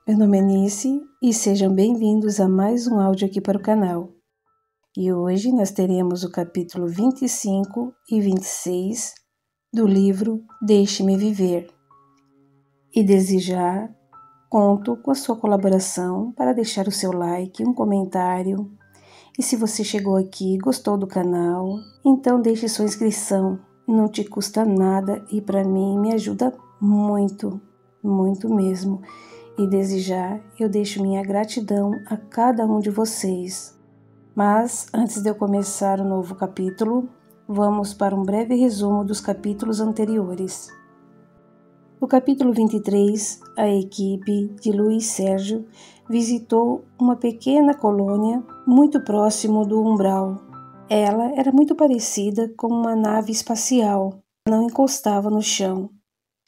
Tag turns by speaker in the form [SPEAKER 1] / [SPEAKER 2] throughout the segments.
[SPEAKER 1] Meu nome é Nice e sejam bem-vindos a mais um áudio aqui para o canal. E hoje nós teremos o capítulo 25 e 26 do livro Deixe-me Viver. E desde já conto com a sua colaboração para deixar o seu like, um comentário. E se você chegou aqui e gostou do canal, então deixe sua inscrição. Não te custa nada e para mim me ajuda muito, muito mesmo. E desde já eu deixo minha gratidão a cada um de vocês. Mas antes de eu começar o novo capítulo, vamos para um breve resumo dos capítulos anteriores. No capítulo 23, a equipe de Luiz Sérgio visitou uma pequena colônia muito próximo do umbral. Ela era muito parecida com uma nave espacial, não encostava no chão.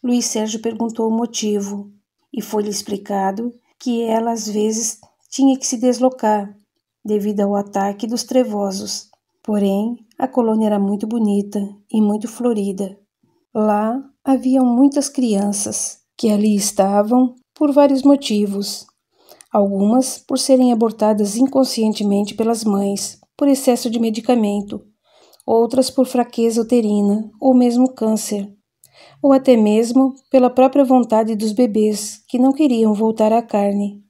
[SPEAKER 1] Luiz Sérgio perguntou o motivo e foi-lhe explicado que ela às vezes tinha que se deslocar devido ao ataque dos trevosos. Porém, a colônia era muito bonita e muito florida. Lá haviam muitas crianças que ali estavam por vários motivos. Algumas por serem abortadas inconscientemente pelas mães, por excesso de medicamento, outras por fraqueza uterina ou mesmo câncer, ou até mesmo pela própria vontade dos bebês que não queriam voltar à carne.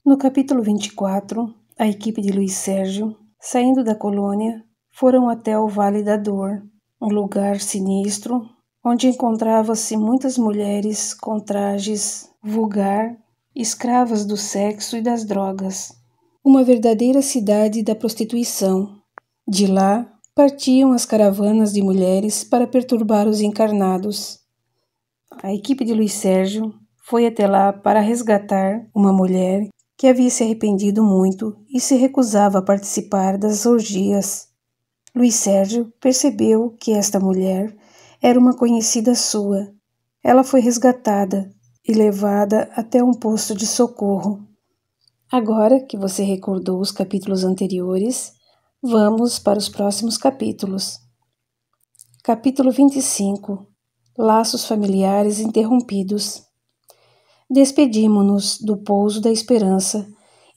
[SPEAKER 1] No capítulo 24, a equipe de Luiz Sérgio, saindo da colônia, foram até o Vale da Dor, um lugar sinistro, onde encontrava-se muitas mulheres com trajes vulgar, escravas do sexo e das drogas. Uma verdadeira cidade da prostituição. De lá, partiam as caravanas de mulheres para perturbar os encarnados. A equipe de Luiz Sérgio foi até lá para resgatar uma mulher que havia se arrependido muito e se recusava a participar das orgias. Luiz Sérgio percebeu que esta mulher era uma conhecida sua. Ela foi resgatada e levada até um posto de socorro. Agora que você recordou os capítulos anteriores, vamos para os próximos capítulos. Capítulo 25. Laços familiares interrompidos. Despedimo-nos do pouso da Esperança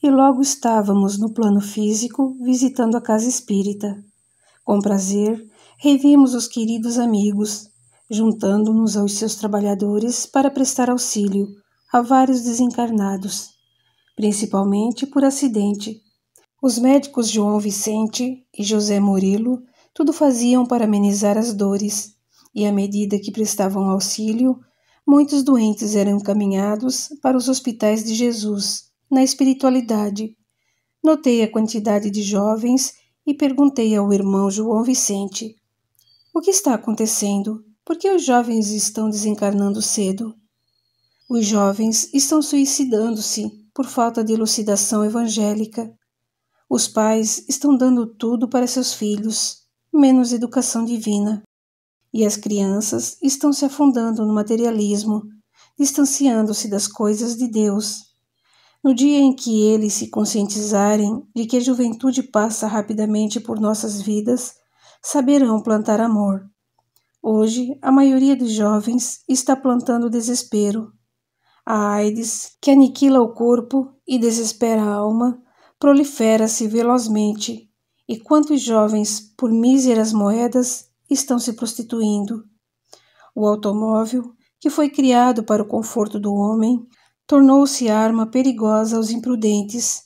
[SPEAKER 1] e logo estávamos no plano físico visitando a casa espírita. Com prazer, revimos os queridos amigos, juntando-nos aos seus trabalhadores para prestar auxílio a vários desencarnados, principalmente por acidente. Os médicos João Vicente e José Murilo tudo faziam para amenizar as dores, e à medida que prestavam auxílio, muitos doentes eram encaminhados para os hospitais de Jesus, na espiritualidade. Notei a quantidade de jovens e perguntei ao irmão João Vicente: o que está acontecendo? Por que os jovens estão desencarnando cedo? Os jovens estão suicidando-se por falta de elucidação evangélica. Os pais estão dando tudo para seus filhos, menos educação divina. E as crianças estão se afundando no materialismo, distanciando-se das coisas de Deus. No dia em que eles se conscientizarem de que a juventude passa rapidamente por nossas vidas, saberão plantar amor. Hoje, a maioria dos jovens está plantando desespero. A AIDS, que aniquila o corpo e desespera a alma, prolifera-se velozmente, e quantos jovens, por míseras moedas, estão se prostituindo. O automóvel, que foi criado para o conforto do homem, tornou-se arma perigosa aos imprudentes.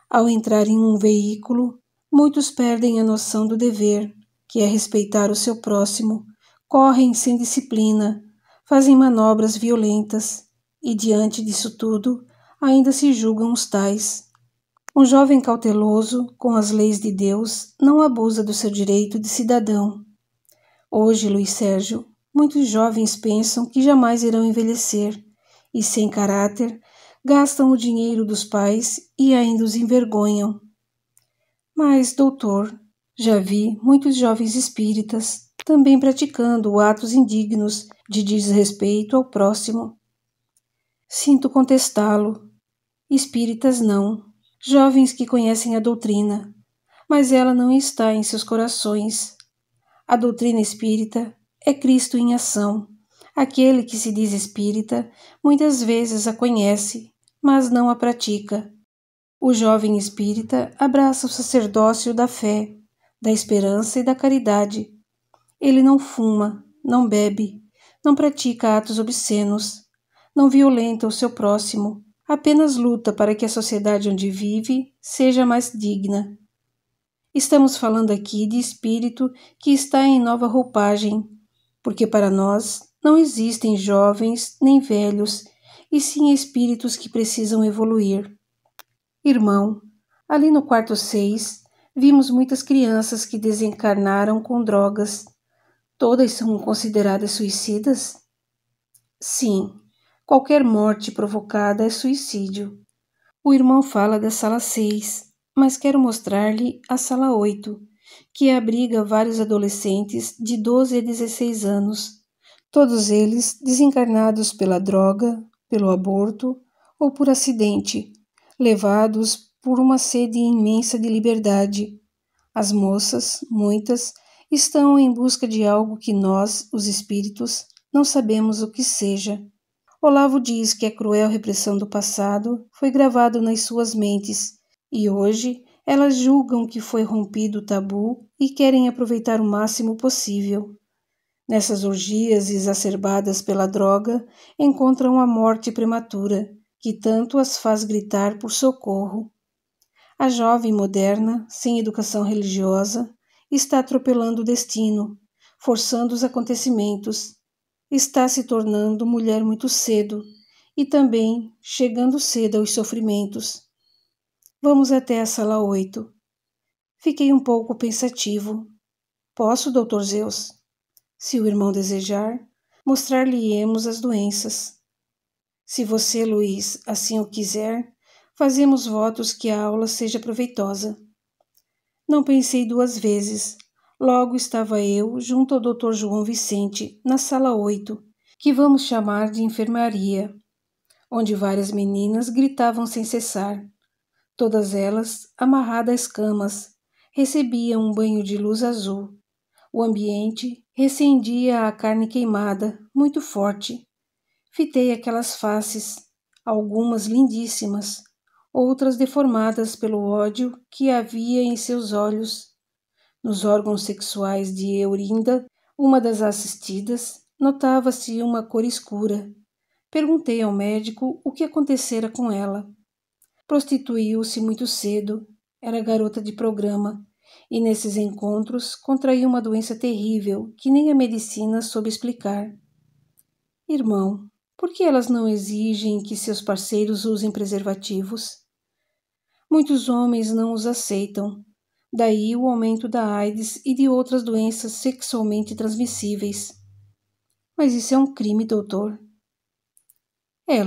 [SPEAKER 1] Ao entrar em um veículo, muitos perdem a noção do dever, que é respeitar o seu próximo, correm sem disciplina, fazem manobras violentas e, diante disso tudo, ainda se julgam os tais. Um jovem cauteloso com as leis de Deus não abusa do seu direito de cidadão. Hoje, Luiz Sérgio, muitos jovens pensam que jamais irão envelhecer e, sem caráter, gastam o dinheiro dos pais e ainda os envergonham. Mas, doutor, já vi muitos jovens espíritas também praticando atos indignos de desrespeito ao próximo. Sinto contestá-lo. Espíritas não. Jovens que conhecem a doutrina, mas ela não está em seus corações. A doutrina espírita é Cristo em ação. Aquele que se diz espírita muitas vezes a conhece, mas não a pratica. O jovem espírita abraça o sacerdócio da fé, da esperança e da caridade. Ele não fuma, não bebe, não pratica atos obscenos, não violenta o seu próximo, apenas luta para que a sociedade onde vive seja mais digna. Estamos falando aqui de espírito que está em nova roupagem, porque para nós não existem jovens nem velhos, e sim espíritos que precisam evoluir. Irmão, ali no quarto 6, vimos muitas crianças que desencarnaram com drogas. Todas são consideradas suicidas? Sim, qualquer morte provocada é suicídio. O irmão fala da sala 6, mas quero mostrar-lhe a sala 8, que abriga vários adolescentes de 12 a 16 anos, todos eles desencarnados pela droga, pelo aborto ou por acidente, levados por uma sede imensa de liberdade. As moças, muitas, estão em busca de algo que nós, os espíritos, não sabemos o que seja. Olavo diz que a cruel repressão do passado foi gravado nas suas mentes e hoje elas julgam que foi rompido o tabu e querem aproveitar o máximo possível. Nessas orgias exacerbadas pela droga, encontram a morte prematura, que tanto as faz gritar por socorro. A jovem moderna, sem educação religiosa, está atropelando o destino, forçando os acontecimentos. Está se tornando mulher muito cedo e também chegando cedo aos sofrimentos. Vamos até a sala 8. Fiquei um pouco pensativo. Posso, Dr. Zeus? Se o irmão desejar, mostrar-lhe-emos as doenças. Se você, Luiz, assim o quiser, fazemos votos que a aula seja proveitosa. Não pensei duas vezes. Logo estava eu junto ao Dr. João Vicente, na sala 8, que vamos chamar de enfermaria, onde várias meninas gritavam sem cessar. Todas elas, amarradas às camas, recebiam um banho de luz azul. O ambiente recendia a carne queimada, muito forte. Fitei aquelas faces, algumas lindíssimas, outras deformadas pelo ódio que havia em seus olhos. Nos órgãos sexuais de Eurinda, uma das assistidas, notava-se uma cor escura. Perguntei ao médico o que acontecera com ela. Prostituiu-se muito cedo, era garota de programa, e nesses encontros contraiu uma doença terrível que nem a medicina soube explicar. Irmão, por que elas não exigem que seus parceiros usem preservativos? Muitos homens não os aceitam. Daí o aumento da AIDS e de outras doenças sexualmente transmissíveis. Mas isso é um crime, doutor.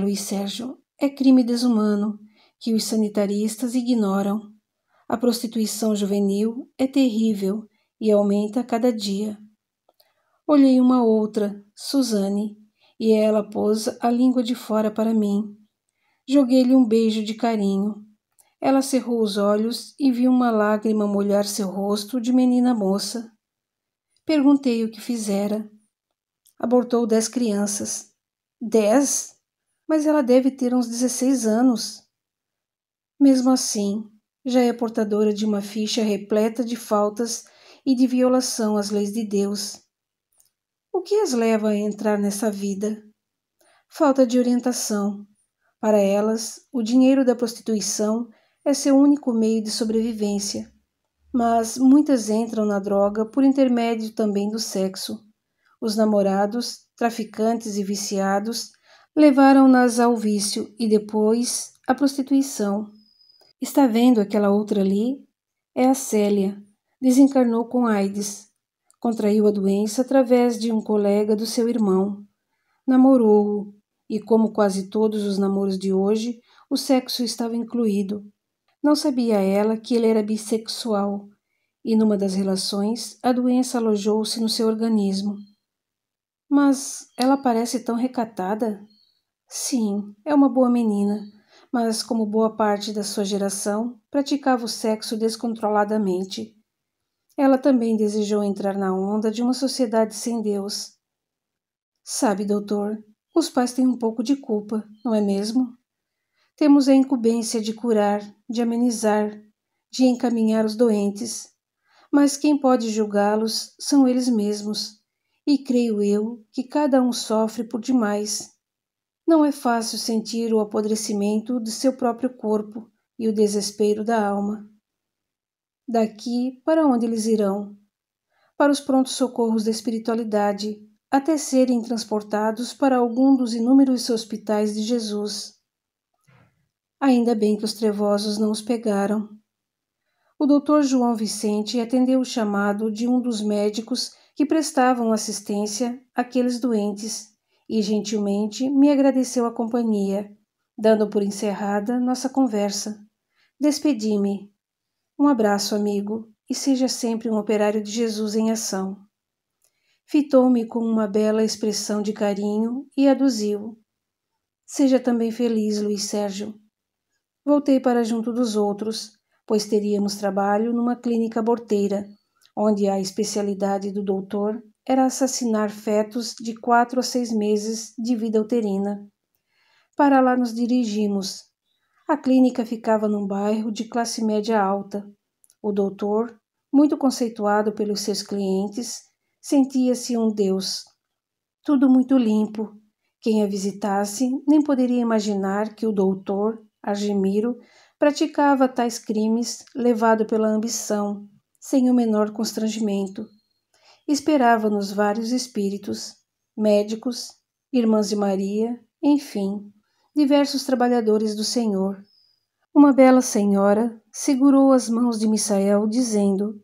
[SPEAKER 1] Luiz Sérgio, é crime desumano, que os sanitaristas ignoram. A prostituição juvenil é terrível e aumenta a cada dia. Olhei uma outra, Suzane, e ela pôs a língua de fora para mim. Joguei-lhe um beijo de carinho. Ela cerrou os olhos e viu uma lágrima molhar seu rosto de menina moça. Perguntei o que fizera. Abortou 10 crianças. 10? Mas ela deve ter uns 16 anos. Mesmo assim, já é portadora de uma ficha repleta de faltas e de violação às leis de Deus. O que as leva a entrar nessa vida? Falta de orientação. Para elas, o dinheiro da prostituição é seu único meio de sobrevivência. Mas muitas entram na droga por intermédio também do sexo. Os namorados, traficantes e viciados levaram-nas ao vício e depois à prostituição. Está vendo aquela outra ali? É a Célia. Desencarnou com AIDS. Contraiu a doença através de um colega do seu irmão. Namorou-o e, como quase todos os namoros de hoje, o sexo estava incluído. Não sabia ela que ele era bissexual e, numa das relações, a doença alojou-se no seu organismo. Mas ela parece tão recatada. Sim, é uma boa menina, mas, como boa parte da sua geração, praticava o sexo descontroladamente. Ela também desejou entrar na onda de uma sociedade sem Deus. Sabe, doutor, os pais têm um pouco de culpa, não é mesmo? Temos a incumbência de curar, de amenizar, de encaminhar os doentes, mas quem pode julgá-los são eles mesmos, e creio eu que cada um sofre por demais. Não é fácil sentir o apodrecimento de seu próprio corpo e o desespero da alma. Daqui, para onde eles irão? Para os prontos socorros da espiritualidade, até serem transportados para algum dos inúmeros hospitais de Jesus. Ainda bem que os trevosos não os pegaram. O Dr. João Vicente atendeu o chamado de um dos médicos que prestavam assistência àqueles doentes e gentilmente me agradeceu a companhia, dando por encerrada nossa conversa. Despedi-me. Um abraço, amigo, e seja sempre um operário de Jesus em ação. Fitou-me com uma bela expressão de carinho e aduziu. Seja também feliz, Luiz Sérgio. Voltei para junto dos outros, pois teríamos trabalho numa clínica aborteira, onde a especialidade do doutor era assassinar fetos de 4 a 6 meses de vida uterina. Para lá nos dirigimos. A clínica ficava num bairro de classe média alta. O doutor, muito conceituado pelos seus clientes, sentia-se um deus. Tudo muito limpo. Quem a visitasse nem poderia imaginar que o doutor, Argemiro, praticava tais crimes levado pela ambição, sem o menor constrangimento. Esperava-nos vários espíritos, médicos, irmãs de Maria, enfim, diversos trabalhadores do Senhor. Uma bela senhora segurou as mãos de Misael, dizendo: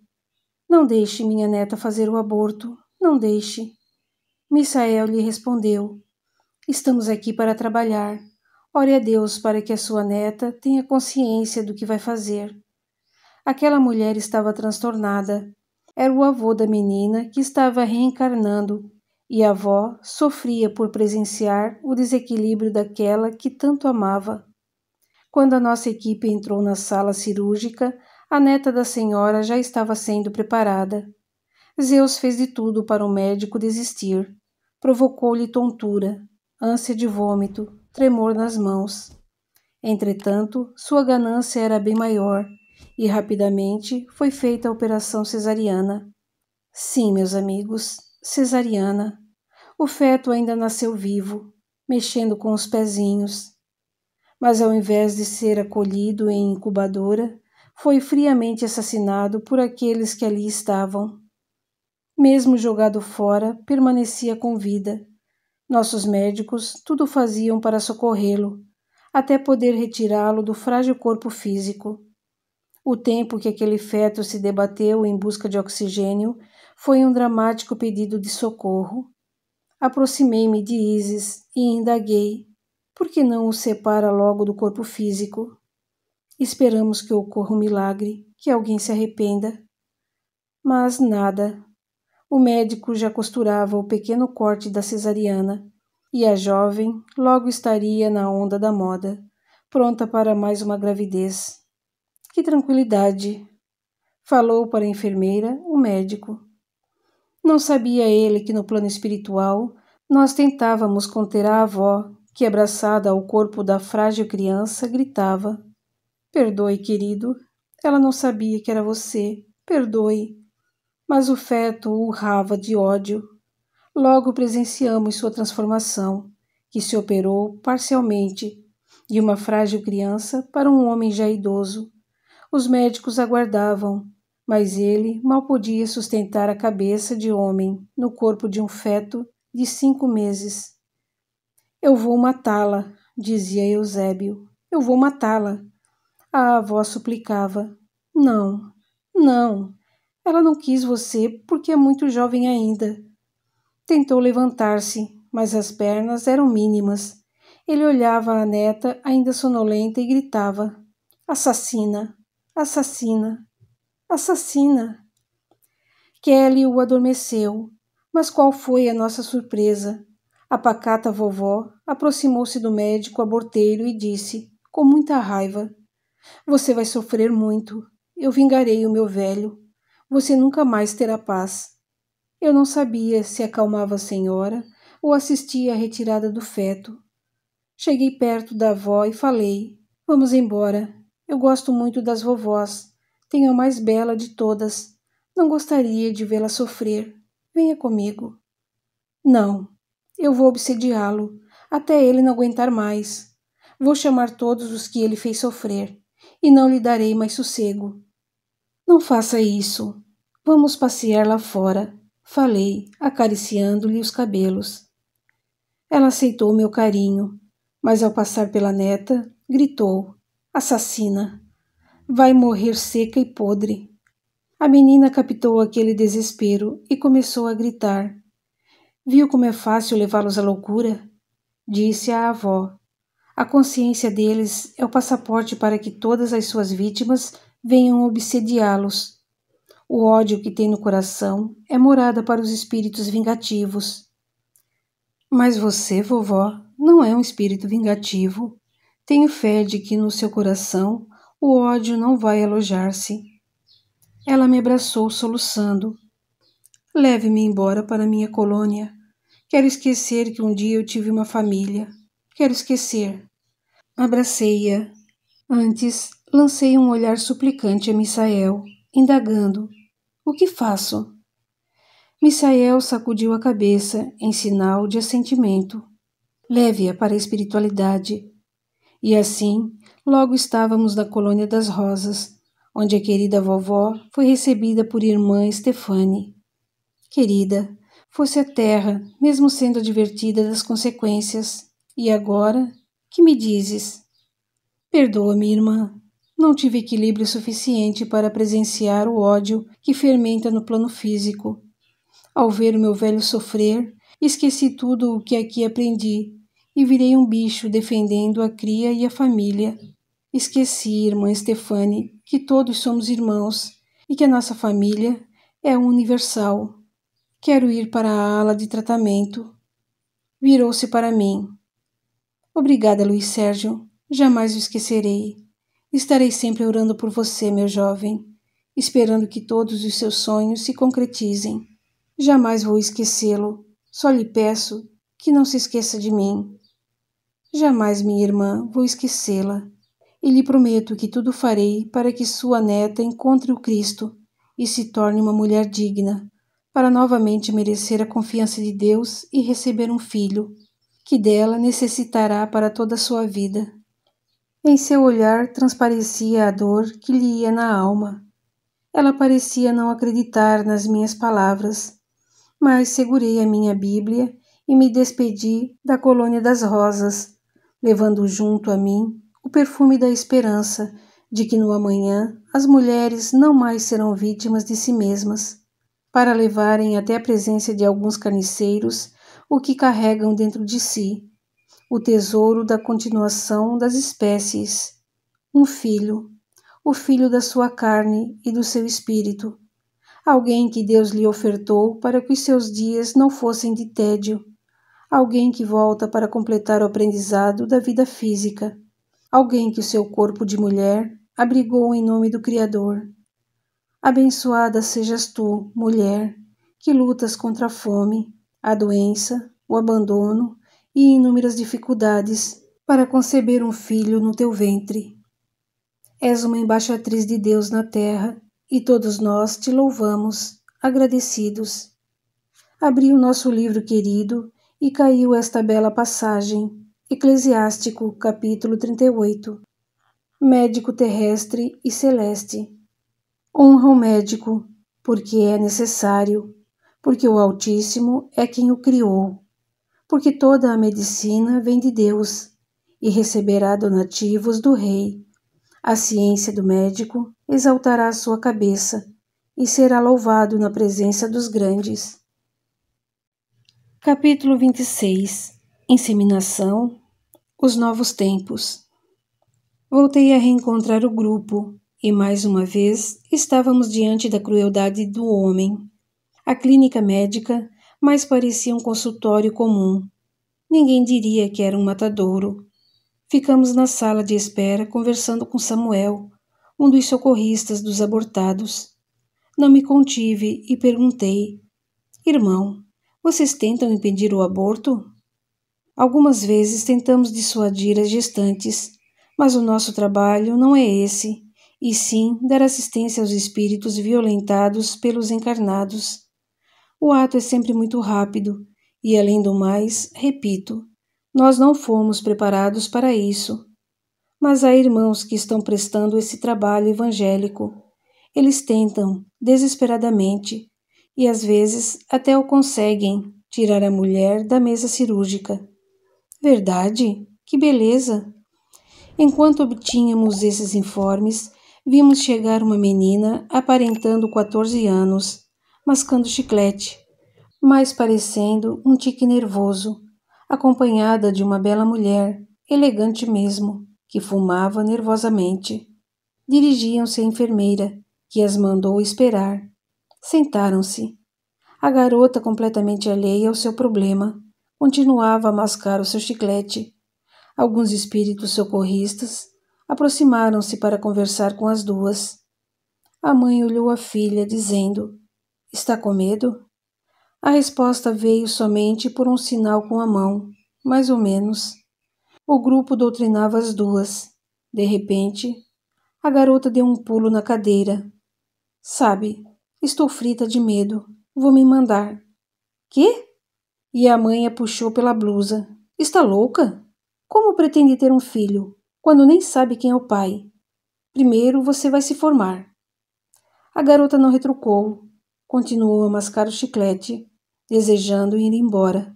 [SPEAKER 1] Não deixe minha neta fazer o aborto, não deixe. Misael lhe respondeu: Estamos aqui para trabalhar. Ore a Deus para que a sua neta tenha consciência do que vai fazer. Aquela mulher estava transtornada. Era o avô da menina que estava reencarnando, e a avó sofria por presenciar o desequilíbrio daquela que tanto amava. Quando a nossa equipe entrou na sala cirúrgica, a neta da senhora já estava sendo preparada. Zeus fez de tudo para o médico desistir. Provocou-lhe tontura, ânsia de vômito, tremor nas mãos. Entretanto, sua ganância era bem maior, e rapidamente foi feita a operação cesariana. Sim, meus amigos, cesariana. O feto ainda nasceu vivo, mexendo com os pezinhos. Mas ao invés de ser acolhido em incubadora, foi friamente assassinado por aqueles que ali estavam. Mesmo jogado fora, permanecia com vida. Nossos médicos tudo faziam para socorrê-lo, até poder retirá-lo do frágil corpo físico. O tempo que aquele feto se debateu em busca de oxigênio foi um dramático pedido de socorro. Aproximei-me de Isis e indaguei: por que não o separa logo do corpo físico? Esperamos que ocorra um milagre, que alguém se arrependa. Mas nada. O médico já costurava o pequeno corte da cesariana, e a jovem logo estaria na onda da moda, pronta para mais uma gravidez. Que tranquilidade! Falou para a enfermeira o médico. Não sabia ele que no plano espiritual nós tentávamos conter a avó, que abraçada ao corpo da frágil criança gritava: Perdoe, querido, ela não sabia que era você, perdoe. Mas o feto urrava de ódio. Logo presenciamos sua transformação, que se operou parcialmente, de uma frágil criança para um homem já idoso. Os médicos aguardavam, mas ele mal podia sustentar a cabeça de homem no corpo de um feto de 5 meses. Eu vou matá-la, dizia Eusébio. Eu vou matá-la. A avó suplicava. Não, não. Ela não quis você porque é muito jovem ainda. Tentou levantar-se, mas as pernas eram mínimas. Ele olhava a neta ainda sonolenta e gritava: Assassina! Assassina! Assassina! Kelly o adormeceu, mas qual foi a nossa surpresa? A pacata vovó aproximou-se do médico aborteiro e disse, com muita raiva: Você vai sofrer muito. Eu vingarei o meu velho. Você nunca mais terá paz. Eu não sabia se acalmava a senhora ou assistia à retirada do feto. Cheguei perto da avó e falei: Vamos embora. Eu gosto muito das vovós. Tenho a mais bela de todas. Não gostaria de vê-la sofrer. Venha comigo. Não. Eu vou obsediá-lo, até ele não aguentar mais. Vou chamar todos os que ele fez sofrer, e não lhe darei mais sossego. Não faça isso. Vamos passear lá fora, falei, acariciando-lhe os cabelos. Ela aceitou meu carinho, mas ao passar pela neta, gritou: assassina! Vai morrer seca e podre. A menina captou aquele desespero e começou a gritar. Viu como é fácil levá-los à loucura? Disse a avó. A consciência deles é o passaporte para que todas as suas vítimas venham obsediá-los. O ódio que tem no coração é morada para os espíritos vingativos. Mas você, vovó, não é um espírito vingativo. Tenho fé de que no seu coração o ódio não vai alojar-se. Ela me abraçou soluçando. Leve-me embora para minha colônia. Quero esquecer que um dia eu tive uma família. Quero esquecer. Abracei-a. Antes, lancei um olhar suplicante a Misael, indagando. O que faço? Misael sacudiu a cabeça em sinal de assentimento. Leve-a para a espiritualidade. E assim, logo estávamos na Colônia das Rosas, onde a querida vovó foi recebida por irmã Stefane. Querida, fosse a terra, mesmo sendo advertida das consequências. E agora, que me dizes? Perdoa-me, irmã. Não tive equilíbrio suficiente para presenciar o ódio que fermenta no plano físico. Ao ver o meu velho sofrer, esqueci tudo o que aqui aprendi e virei um bicho defendendo a cria e a família. Esqueci, irmã Stefane, que todos somos irmãos e que a nossa família é universal. Quero ir para a ala de tratamento. Virou-se para mim. Obrigada, Luiz Sérgio. Jamais o esquecerei. Estarei sempre orando por você, meu jovem, esperando que todos os seus sonhos se concretizem. Jamais vou esquecê-lo. Só lhe peço que não se esqueça de mim. Jamais, minha irmã, vou esquecê-la. E lhe prometo que tudo farei para que sua neta encontre o Cristo e se torne uma mulher digna, para novamente merecer a confiança de Deus e receber um filho, que dela necessitará para toda a sua vida. Em seu olhar transparecia a dor que lhe ia na alma. Ela parecia não acreditar nas minhas palavras, mas segurei a minha Bíblia e me despedi da Colônia das Rosas, levando junto a mim o perfume da esperança de que no amanhã as mulheres não mais serão vítimas de si mesmas, para levarem até a presença de alguns carniceiros o que carregam dentro de si, o tesouro da continuação das espécies, um filho, o filho da sua carne e do seu espírito, alguém que Deus lhe ofertou para que os seus dias não fossem de tédio, alguém que volta para completar o aprendizado da vida física, alguém que o seu corpo de mulher abrigou em nome do Criador. Abençoada sejas tu, mulher, que lutas contra a fome, a doença, o abandono e inúmeras dificuldades para conceber um filho no teu ventre. És uma embaixatriz de Deus na terra e todos nós te louvamos, agradecidos. Abri o nosso livro querido e caiu esta bela passagem, Eclesiástico, capítulo 38. Médico terrestre e celeste. Honra o médico, porque é necessário, porque o Altíssimo é quem o criou, porque toda a medicina vem de Deus e receberá donativos do Rei. A ciência do médico exaltará sua cabeça e será louvado na presença dos grandes. Capítulo 26. Inseminação. Os novos tempos. Voltei a reencontrar o grupo e, mais uma vez, estávamos diante da crueldade do homem. A clínica médica mais parecia um consultório comum. Ninguém diria que era um matadouro. Ficamos na sala de espera conversando com Samuel, um dos socorristas dos abortados. Não me contive e perguntei: Irmão, vocês tentam impedir o aborto? Algumas vezes tentamos dissuadir as gestantes, Mas o nosso trabalho não é esse, e sim dar assistência aos espíritos violentados pelos encarnados. O ato é sempre muito rápido, e além do mais, repito, nós não fomos preparados para isso. Mas há irmãos que estão prestando esse trabalho evangélico. Eles tentam, desesperadamente, e às vezes até o conseguem, tirar a mulher da mesa cirúrgica. Verdade? Que beleza! Enquanto obtínhamos esses informes, vimos chegar uma menina aparentando 14 anos, mascando chiclete, mas parecendo um tique nervoso, acompanhada de uma bela mulher, elegante mesmo, que fumava nervosamente. Dirigiam-se à enfermeira, que as mandou esperar. Sentaram-se. A garota, completamente alheia ao seu problema, continuava a mascar o seu chiclete. Alguns espíritos socorristas aproximaram-se para conversar com as duas. A mãe olhou a filha, dizendo: "Está com medo?" A resposta veio somente por um sinal com a mão, mais ou menos. O grupo doutrinava as duas. De repente, a garota deu um pulo na cadeira. "Sabe, estou frita de medo. Vou me mandar." "Quê?" E a mãe a puxou pela blusa. "Está louca? Como pretende ter um filho, quando nem sabe quem é o pai? Primeiro você vai se formar." A garota não retrucou. Continuou a mascar o chiclete, desejando ir embora.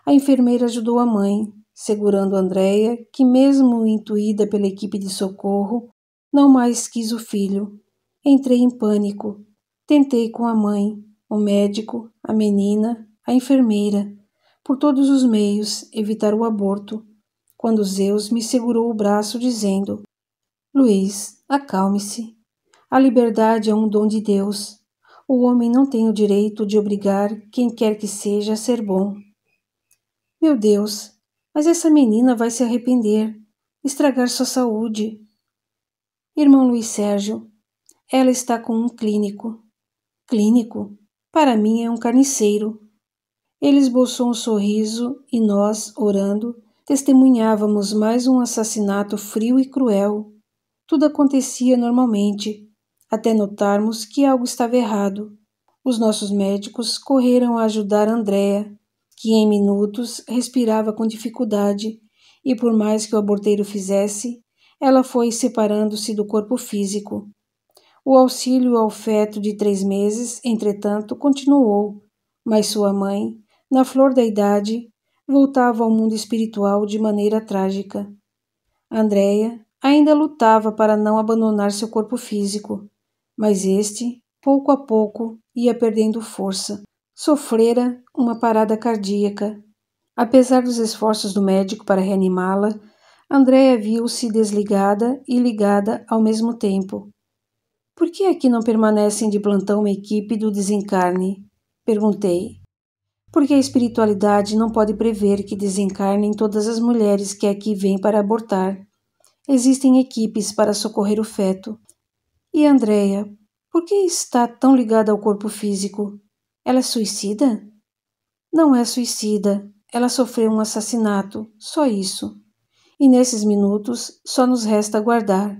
[SPEAKER 1] A enfermeira ajudou a mãe, segurando Andréia, que mesmo intuída pela equipe de socorro, não mais quis o filho. Entrei em pânico. Tentei com a mãe, o médico, a menina, a enfermeira, por todos os meios, evitar o aborto, quando Zeus me segurou o braço, dizendo: "Luiz, acalme-se. A liberdade é um dom de Deus. O homem não tem o direito de obrigar quem quer que seja a ser bom." "Meu Deus, mas essa menina vai se arrepender, estragar sua saúde." "Irmão Luiz Sérgio, ela está com um clínico." "Clínico? Para mim é um carniceiro." Ele esboçou um sorriso e nós, orando, testemunhávamos mais um assassinato frio e cruel. Tudo acontecia normalmente, até notarmos que algo estava errado. Os nossos médicos correram a ajudar Andréa, que em minutos respirava com dificuldade, e por mais que o aborteiro fizesse, ela foi separando-se do corpo físico. O auxílio ao feto de 3 meses, entretanto, continuou, mas sua mãe, na flor da idade, voltava ao mundo espiritual de maneira trágica. Andréa ainda lutava para não abandonar seu corpo físico, mas este, pouco a pouco, ia perdendo força. Sofrera uma parada cardíaca. Apesar dos esforços do médico para reanimá-la, Andréa viu-se desligada e ligada ao mesmo tempo. "Por que aqui não permanecem de plantão uma equipe do desencarne?" perguntei. "Porque a espiritualidade não pode prever que desencarnem todas as mulheres que aqui vêm para abortar. Existem equipes para socorrer o feto." "E Andréa, por que está tão ligada ao corpo físico? Ela é suicida?" "Não é suicida. Ela sofreu um assassinato, só isso. E nesses minutos só nos resta aguardar."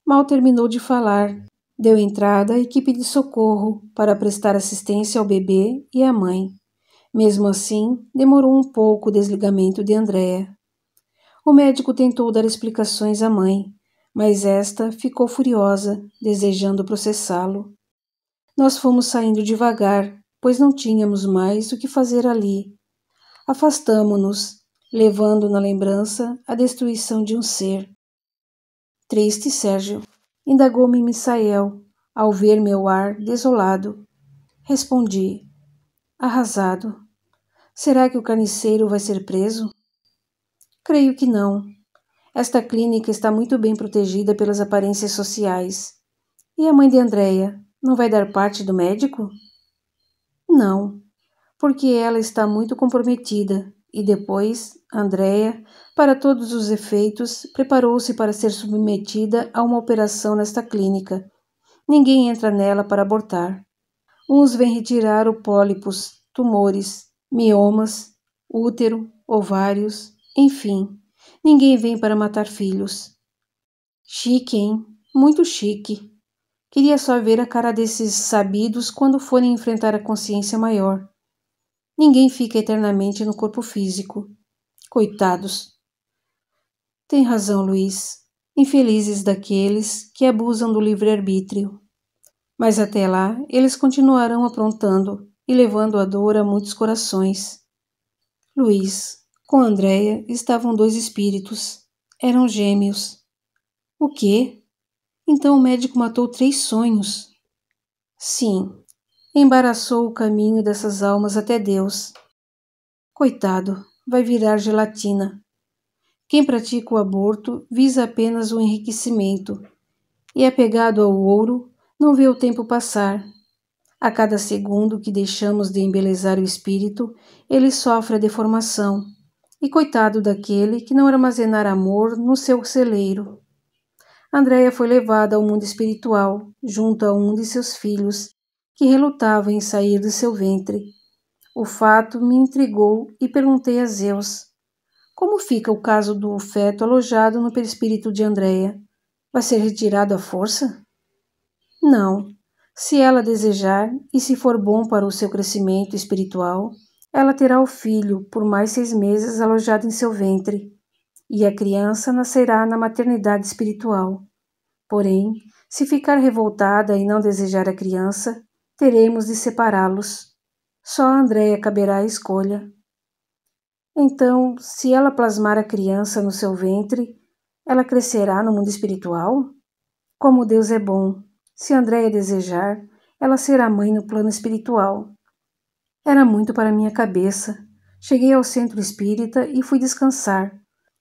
[SPEAKER 1] Mal terminou de falar, deu entrada a equipe de socorro para prestar assistência ao bebê e à mãe. Mesmo assim, demorou um pouco o desligamento de Andréa. O médico tentou dar explicações à mãe, mas esta ficou furiosa, desejando processá-lo. Nós fomos saindo devagar, pois não tínhamos mais o que fazer ali. Afastamo-nos, levando na lembrança a destruição de um ser. "Triste, Sérgio?" indagou-me Misael, ao ver meu ar desolado. Respondi: "Arrasado. Será que o carniceiro vai ser preso?" "Creio que não. Esta clínica está muito bem protegida pelas aparências sociais. E a mãe de Andréa não vai dar parte do médico?" "Não, porque ela está muito comprometida, e depois, Andréa, para todos os efeitos, preparou-se para ser submetida a uma operação nesta clínica. Ninguém entra nela para abortar. Uns vêm retirar o pólipos, tumores, miomas, útero, ovários, enfim, ninguém vem para matar filhos. Chique, hein? Muito chique. Queria só ver a cara desses sabidos quando forem enfrentar a consciência maior. Ninguém fica eternamente no corpo físico. Coitados. Tem razão, Luiz. Infelizes daqueles que abusam do livre-arbítrio. Mas até lá, eles continuarão aprontando e levando a dor a muitos corações. Luiz, com Andréia estavam 2 espíritos. Eram gêmeos. O quê? Então o médico matou 3 sonhos. Sim, embaraçou o caminho dessas almas até Deus. Coitado, vai virar gelatina. Quem pratica o aborto visa apenas o enriquecimento e, apegado ao ouro, não vê o tempo passar. A cada segundo que deixamos de embelezar o espírito, ele sofre a deformação. E coitado daquele que não armazenar amor no seu celeiro. Andréia foi levada ao mundo espiritual, junto a um de seus filhos, que relutava em sair de seu ventre. O fato me intrigou e perguntei a Zeus: como fica o caso do feto alojado no perispírito de Andréia? Vai ser retirado à força? Não. Se ela desejar e se for bom para o seu crescimento espiritual, ela terá o filho por mais 6 meses alojado em seu ventre, e a criança nascerá na maternidade espiritual. Porém, se ficar revoltada e não desejar a criança, teremos de separá-los. Só a Andréia caberá a escolha. Então, se ela plasmar a criança no seu ventre, ela crescerá no mundo espiritual? Como Deus é bom! Se Andréia desejar, ela será mãe no plano espiritual. Era muito para minha cabeça. Cheguei ao centro espírita e fui descansar,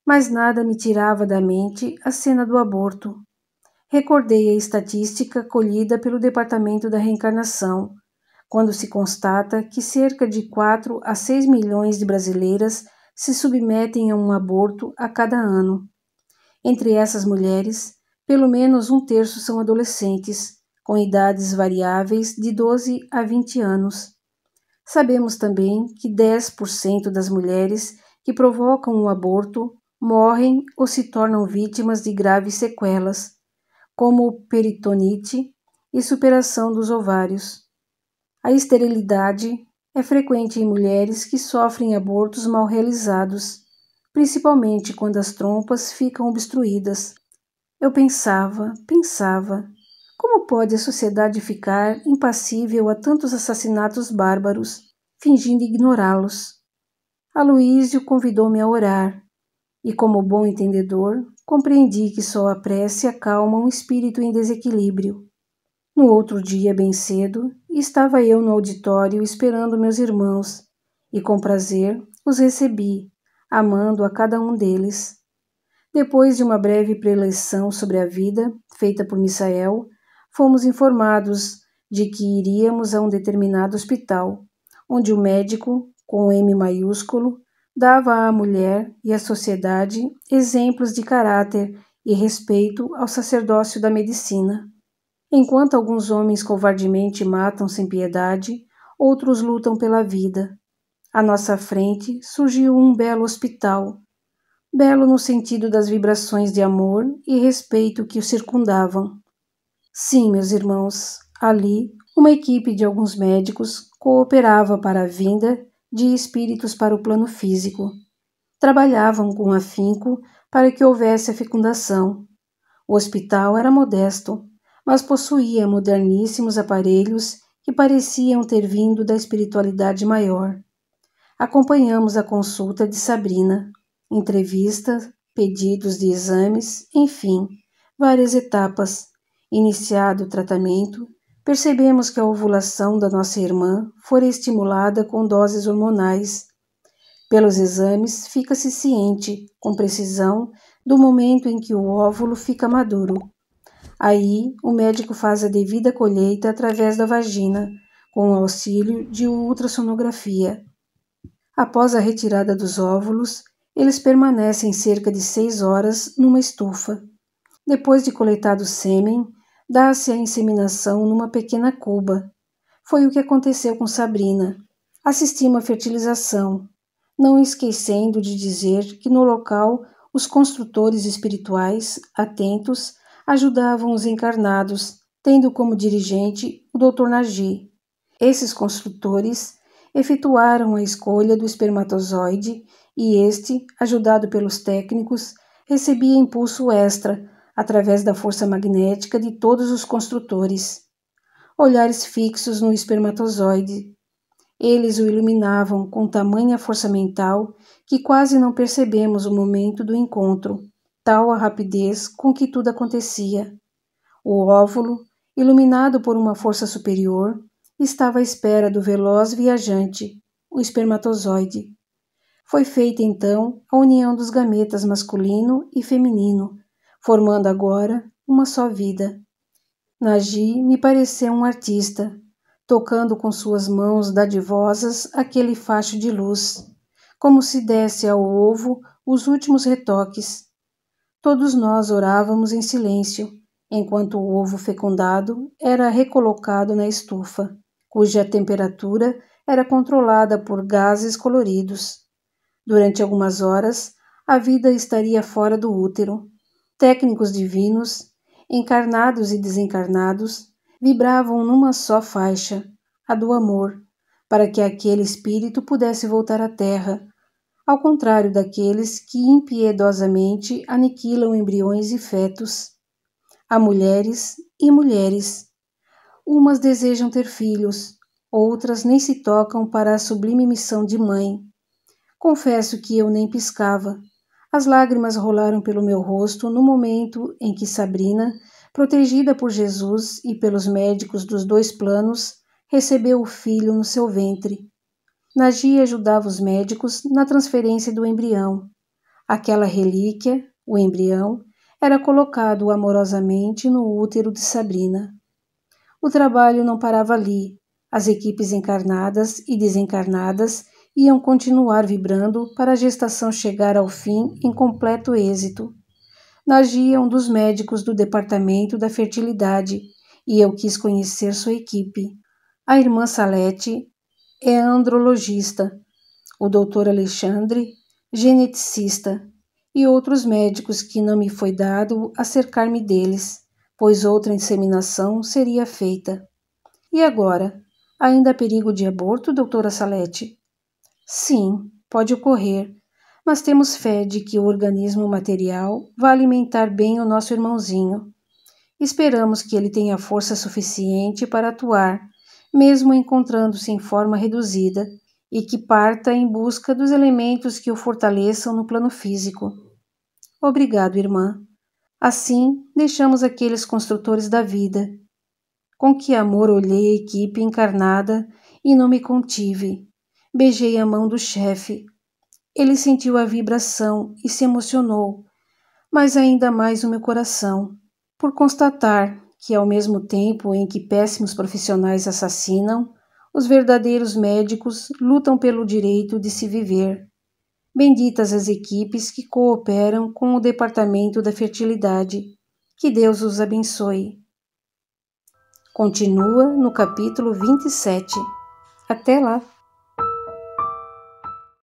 [SPEAKER 1] mas nada me tirava da mente a cena do aborto. Recordei a estatística colhida pelo Departamento da Reencarnação, quando se constata que cerca de 4 a 6 milhões de brasileiras se submetem a um aborto a cada ano. Entre essas mulheres, pelo menos 1/3 são adolescentes, com idades variáveis de 12 a 20 anos. Sabemos também que 10% das mulheres que provocam um aborto morrem ou se tornam vítimas de graves sequelas, como peritonite e superação dos ovários. A esterilidade é frequente em mulheres que sofrem abortos mal realizados, principalmente quando as trompas ficam obstruídas. Eu pensava, como pode a sociedade ficar impassível a tantos assassinatos bárbaros, fingindo ignorá-los? Aloísio convidou-me a orar, e como bom entendedor, compreendi que só a prece acalma um espírito em desequilíbrio. No outro dia, bem cedo, estava eu no auditório esperando meus irmãos, e com prazer os recebi, amando a cada um deles. Depois de uma breve preleção sobre a vida, feita por Misael, fomos informados de que iríamos a um determinado hospital, onde o médico, com M maiúsculo, dava à mulher e à sociedade exemplos de caráter e respeito ao sacerdócio da medicina. Enquanto alguns homens covardemente matam sem piedade, outros lutam pela vida. À nossa frente surgiu um belo hospital, belo no sentido das vibrações de amor e respeito que o circundavam. Sim, meus irmãos, ali uma equipe de alguns médicos cooperava para a vinda de espíritos para o plano físico. Trabalhavam com afinco para que houvesse a fecundação. O hospital era modesto, mas possuía moderníssimos aparelhos que pareciam ter vindo da espiritualidade maior. Acompanhamos a consulta de Sabrina, entrevistas, pedidos de exames, enfim, várias etapas. Iniciado o tratamento, percebemos que a ovulação da nossa irmã fora estimulada com doses hormonais. Pelos exames, fica-se ciente, com precisão, do momento em que o óvulo fica maduro. Aí, o médico faz a devida colheita através da vagina, com o auxílio de ultrassonografia. Após a retirada dos óvulos, eles permanecem cerca de 6 horas numa estufa. Depois de coletado o sêmen, dá-se a inseminação numa pequena cuba. Foi o que aconteceu com Sabrina. Assistimos à fertilização, não esquecendo de dizer que no local Os construtores espirituais, atentos, ajudavam os encarnados, tendo como dirigente o Dr. Nagy. Esses construtores efetuaram a escolha do espermatozoide e este, ajudado pelos técnicos, recebia impulso extra através da força magnética de todos os construtores. Olhares fixos no espermatozoide. Eles o iluminavam com tamanha força mental que quase não percebemos o momento do encontro, tal a rapidez com que tudo acontecia. O óvulo, iluminado por uma força superior, estava à espera do veloz viajante, o espermatozoide. Foi feita então a união dos gametas masculino e feminino, formando agora uma só vida. Nagy me pareceu um artista, tocando com suas mãos dadivosas aquele facho de luz, como se desse ao ovo os últimos retoques. Todos nós orávamos em silêncio, enquanto o ovo fecundado era recolocado na estufa, cuja temperatura era controlada por gases coloridos. Durante algumas horas, a vida estaria fora do útero. Técnicos divinos, encarnados e desencarnados, vibravam numa só faixa, a do amor, para que aquele espírito pudesse voltar à Terra, ao contrário daqueles que impiedosamente aniquilam embriões e fetos. Há mulheres e mulheres. Umas desejam ter filhos, outras nem se tocam para a sublime missão de mãe. Confesso que eu nem piscava. As lágrimas rolaram pelo meu rosto no momento em que Sabrina, protegida por Jesus e pelos médicos dos dois planos, recebeu o filho no seu ventre. Nagy ajudava os médicos na transferência do embrião. Aquela relíquia, o embrião, era colocado amorosamente no útero de Sabrina. O trabalho não parava ali. As equipes encarnadas e desencarnadas iam continuar vibrando para a gestação chegar ao fim em completo êxito. Nagy é um dos médicos do Departamento da Fertilidade e eu quis conhecer sua equipe. A irmã Salete é andrologista, o Dr. Alexandre, geneticista, e outros médicos que não me foi dado acercar-me deles, pois outra inseminação seria feita. E agora? Ainda há perigo de aborto, doutora Salete? Sim, pode ocorrer, mas temos fé de que o organismo material vai alimentar bem o nosso irmãozinho. Esperamos que ele tenha força suficiente para atuar, mesmo encontrando-se em forma reduzida, e que parta em busca dos elementos que o fortaleçam no plano físico. Obrigado, irmã. Assim, deixamos aqueles construtores da vida. Com que amor olhei a equipe encarnada e não me contive. Beijei a mão do chefe. Ele sentiu a vibração e se emocionou, mas ainda mais o meu coração, por constatar que, ao mesmo tempo em que péssimos profissionais assassinam, os verdadeiros médicos lutam pelo direito de se viver. Benditas as equipes que cooperam com o Departamento da Fertilidade. Que Deus os abençoe. Continua no capítulo 27. Até lá!